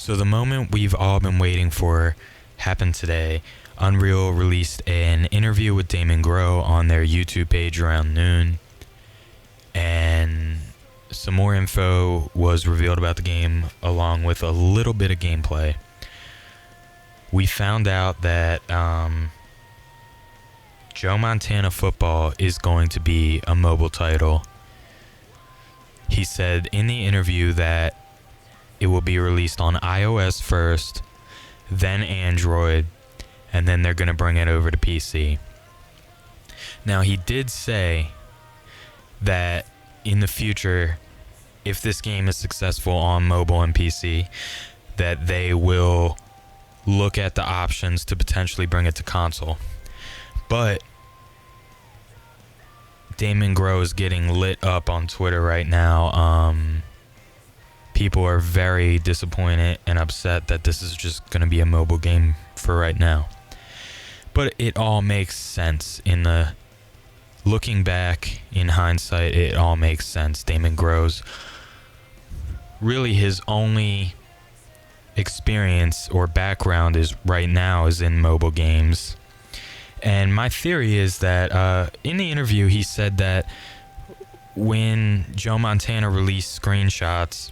So the moment we've all been waiting for happened today. Unreal released an interview with Damon Groh on their YouTube page around noon, and some more info was revealed about the game along with a little bit of gameplay. We found out that Joe Montana Football is going to be a mobile title. He said in the interview that it will be released on iOS first, then Android, and then they're going to bring it over to PC. Now, he did say that in the future, if this game is successful on mobile and PC, that they will look at the options to potentially bring it to console. But Damon Groh is getting lit up on Twitter right now. People are very disappointed and upset that this is just going to be a mobile game for right now. But it all makes sense. Looking back in hindsight, it all makes sense. Damon Groh's really his only experience or background is in mobile games. And my theory is that in the interview he said that when Joe Montana released screenshots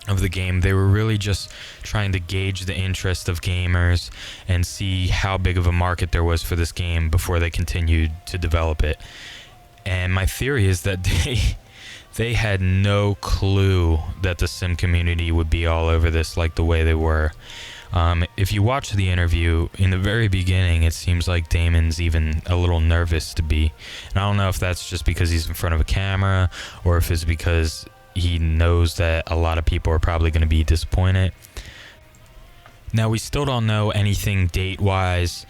of the game, they were really just trying to gauge the interest of gamers and see how big of a market there was for this game before they continued to develop it. And my theory is that they had no clue that the sim community would be all over this like the way they were. If you watch the interview, in the very beginning, it seems like Damon's even a little nervous to be. And I don't know if that's just because he's in front of a camera or if it's because he knows that a lot of people are probably going to be disappointed. Now, we still don't know anything date-wise.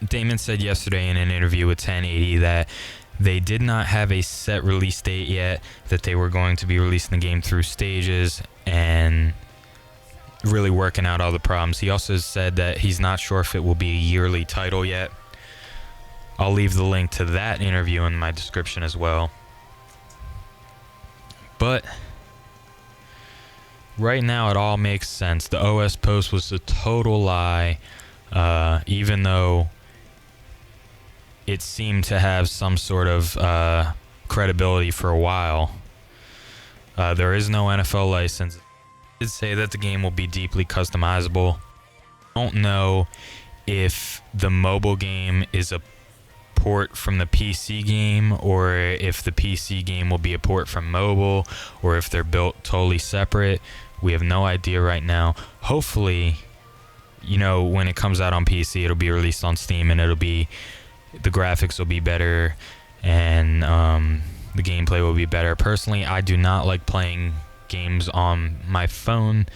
Damon said yesterday in an interview with 1080 that they did not have a set release date yet, that they were going to be releasing the game through stages and really working out all the problems. He also said that he's not sure if it will be a yearly title yet. I'll leave the link to that interview in my description as well. But right now it all makes sense. The OS post was a total lie, even though it seemed to have some sort of credibility for a while. There is no NFL license. It did say that the game will be deeply customizable. I don't know if the mobile game is a port from the PC game, or if the PC game will be a port from mobile, or if they're built totally separate. We have no idea right now. Hopefully, when it comes out on PC, it'll be released on Steam, and the graphics will be better, and the gameplay will be better. Personally, I do not like playing games on my phone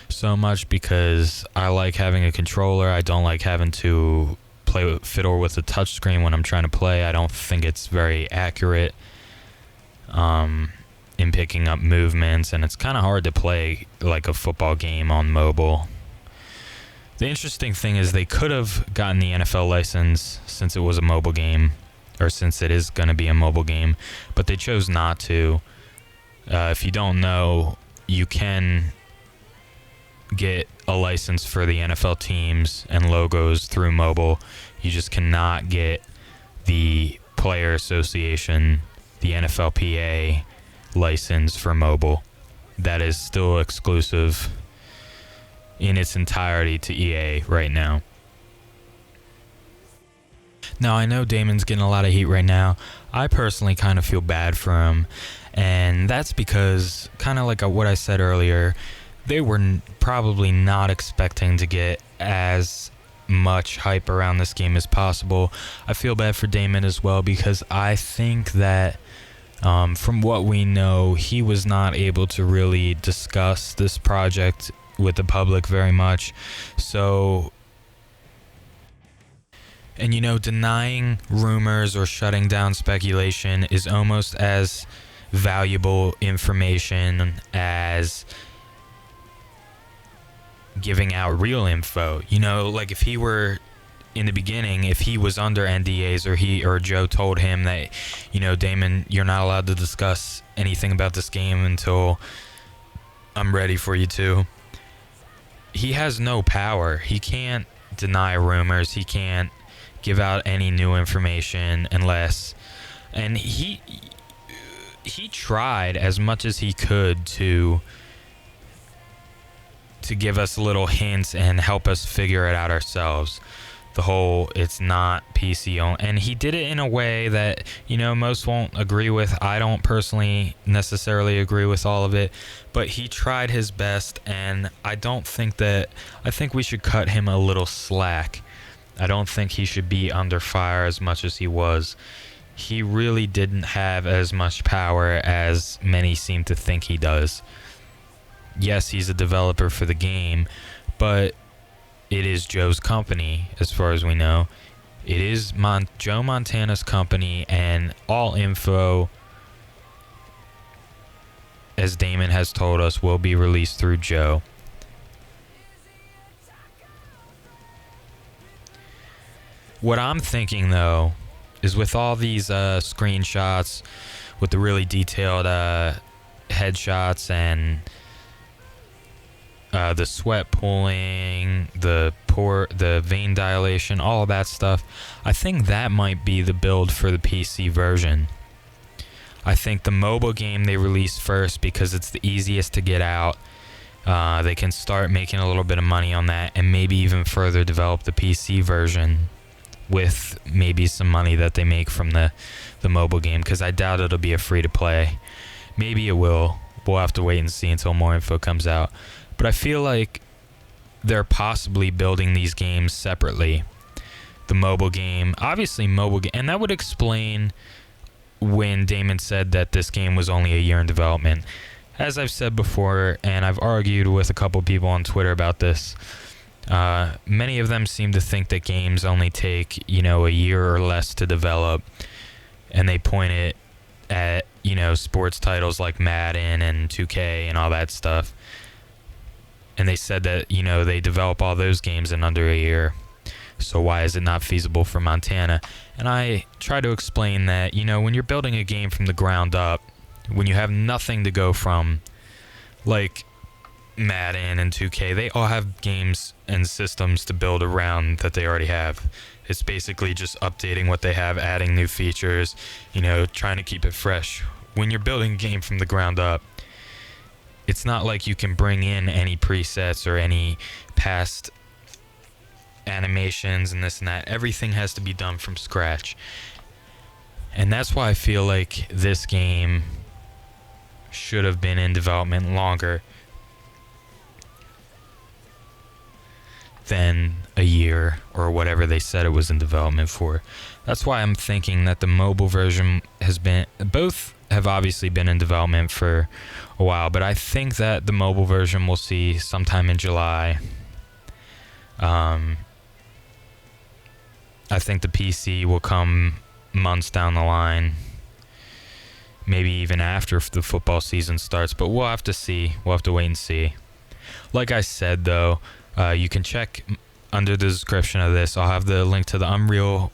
so much because I like having a controller. I don't like having to fiddle with a touchscreen when I'm trying to play. I don't think it's very accurate in picking up movements, and it's kind of hard to play like a football game on mobile. The interesting thing is they could have gotten the NFL license since it was a mobile game, or since it is going to be a mobile game, but they chose not to. If you don't know, you can get a license for the NFL teams and logos through mobile. You just cannot get the Player Association, the NFLPA license for mobile. That is still exclusive in its entirety to EA right now. Now, I know Damon's getting a lot of heat right now. I personally kind of feel bad for him, and that's because, kind of like what I said earlier, they were probably not expecting to get as much hype around this game as possible. I feel bad for Damon as well, because I think that from what we know, he was not able to really discuss this project with the public very much. So, and denying rumors or shutting down speculation is almost as valuable information as giving out real info. Like if he were in the beginning, if he was under NDAs, or Joe told him that, Damon, you're not allowed to discuss anything about this game until I'm ready for you to, he has no power. He can't deny rumors. He can't give out any new information unless, and he tried as much as he could to give us little hints and help us figure it out ourselves. The whole it's not PC only, and he did it in a way that, you know, most won't agree with. I don't personally necessarily agree with all of it, but he tried his best, and I think we should cut him a little slack. I don't think he should be under fire as much as he was. He really didn't have as much power as many seem to think he does. Yes, he's a developer for the game, but it is Joe's company, as far as we know. It is Joe Montana's company, and all info, as Damon has told us, will be released through Joe. What I'm thinking, though, is with all these screenshots, with the really detailed headshots and the sweat pooling, the vein dilation, all of that stuff, I think that might be the build for the PC version. I think the mobile game they released first because it's the easiest to get out. They can start making a little bit of money on that and maybe even further develop the PC version with maybe some money that they make from the mobile game, because I doubt it'll be a free-to-play. Maybe it will. We'll have to wait and see until more info comes out. But I feel like they're possibly building these games separately. The mobile game, obviously mobile game, and that would explain when Damon said that this game was only a year in development. As I've said before, and I've argued with a couple people on Twitter about this, many of them seem to think that games only take, a year or less to develop, and they point it at, sports titles like Madden and 2K and all that stuff. And they said that, they develop all those games in under a year. So why is it not feasible for Montana? And I try to explain that, when you're building a game from the ground up, when you have nothing to go from, like Madden and 2K, they all have games and systems to build around that they already have. It's basically just updating what they have, adding new features, trying to keep it fresh. When you're building a game from the ground up, it's not like you can bring in any presets or any past animations and this and that. Everything has to be done from scratch. And that's why I feel like this game should have been in development longer than a year or whatever they said it was in development for. That's why I'm thinking that the mobile version both have obviously been in development for a while, but I think that the mobile version we'll see sometime in July. I think the PC will come months down the line, maybe even after the football season starts, but we'll have to see. We'll have to wait and see. Like I said, though, you can check under the description of this. I'll have the link to the Unreal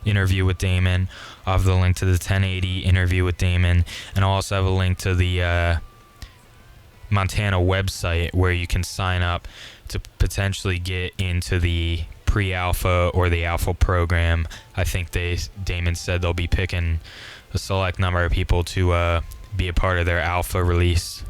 interview with Damon. I'll have the link to the 1080 interview with Damon, and I'll also have a link to the Montana website where you can sign up to potentially get into the pre-alpha or the alpha program. I think Damon said they'll be picking a select number of people to be a part of their alpha release.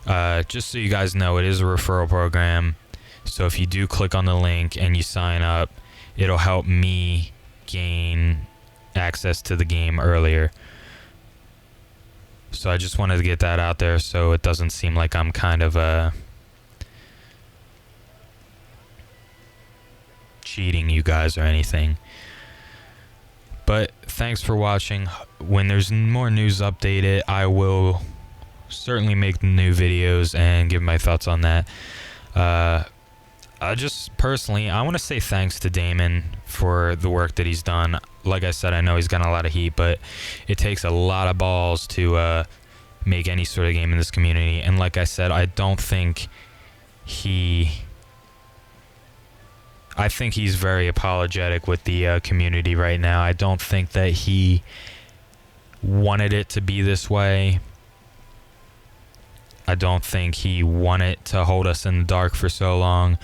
Just so you guys know, it is a referral program. So if you do click on the link and you sign up, it'll help me gain access to the game earlier. So I just wanted to get that out there so it doesn't seem like I'm kind of cheating you guys or anything. But thanks for watching. When there's more news updated, I will certainly make new videos and give my thoughts on that. I just personally, I want to say thanks to Damon for the work that he's done. Like I said, I know he's gotten a lot of heat, but it takes a lot of balls to make any sort of game in this community. And like I said, I think he's very apologetic with the community right now. I don't think that he wanted it to be this way. I don't think he wanted to hold us in the dark for so long,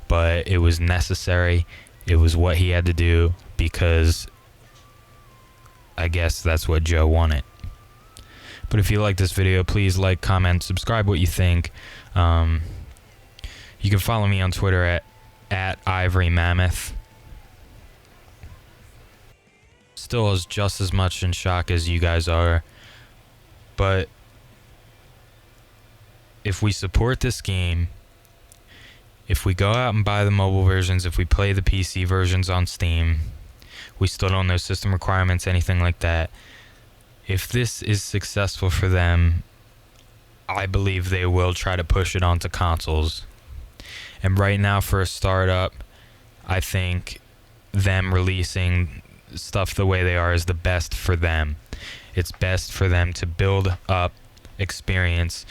but it was necessary. It was what he had to do because I guess that's what Joe wanted. But if you like this video, please like, comment, subscribe what you think. You can follow me on Twitter at Ivory Mammoth. Still is just as much in shock as you guys are. But if we support this game, if we go out and buy the mobile versions, if we play the PC versions on Steam, we still don't know system requirements, anything like that. If this is successful for them, I believe they will try to push it onto consoles. And right now, for a startup, I think them releasing stuff the way they are is the best for them. It's best for them to build up experience,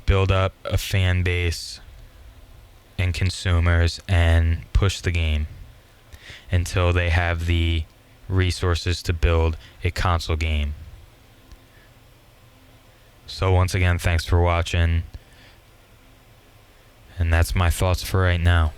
build up a fan base and consumers, and push the game until they have the resources to build a console game. So once again, thanks for watching, and that's my thoughts for right now.